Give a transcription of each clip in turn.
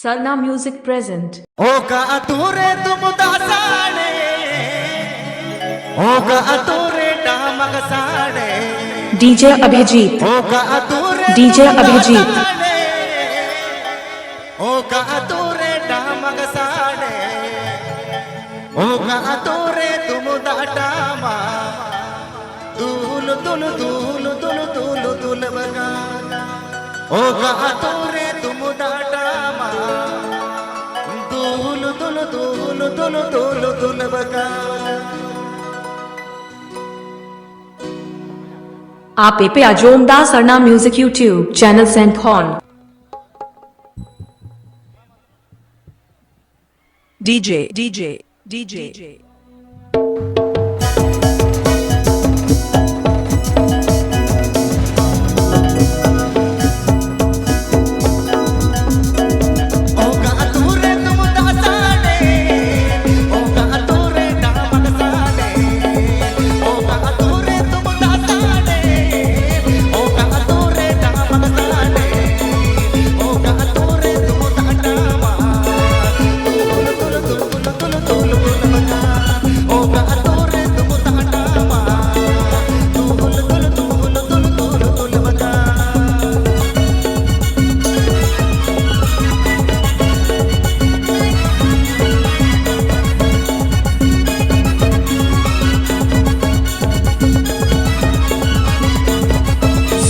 Sarna Music present. ओका अतुरे तुम दासाडे ओका अतुरे डामग साडे DJ Abhijit. ओका अतुरे DJ Abhijit. ओका अतुरे डामग साडे ओका अतुरे तुम दाटामा दूल दूल दूल दूल दूल दूल बगा ओका अतुरे तुम दाटामा दूल दूल दूल दूल दूल दूल बगा आप पे अजोमदा सरना म्यूजिक यूट्यूब चैनल सेंड कौन DJ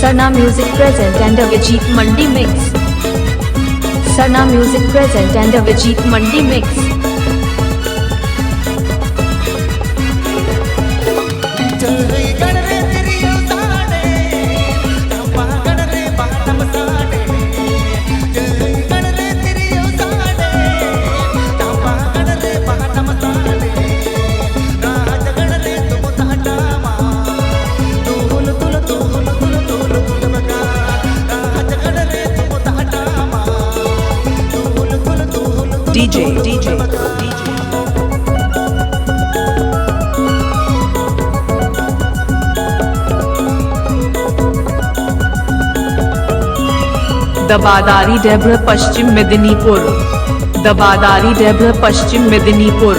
Sarna Music present and Avijit Mandi mix. Sarna Music present and Avijit Mandi mix. DJ Dabadari Debra Paschim Medinipur Dabadari Debra Paschim Medinipur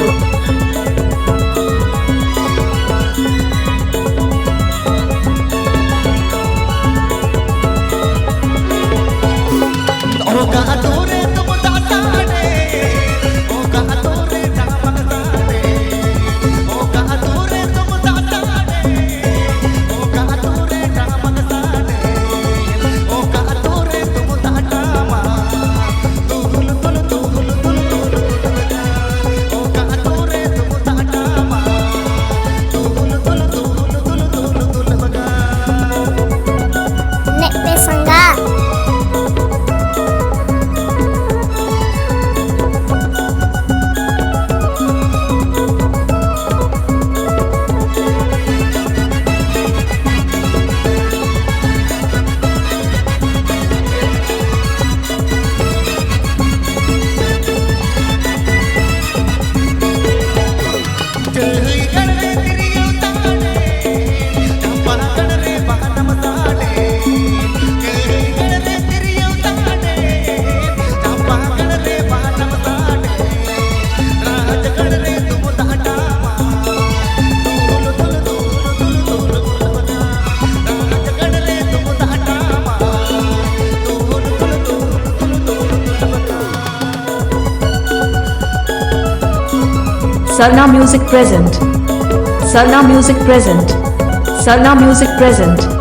Sarna Music present. Sarna Music present. Sarna Music present.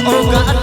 ओका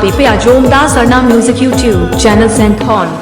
पे पे जोमदा सरना म्यूजिक यूट्यूब चैनल सेंट horn.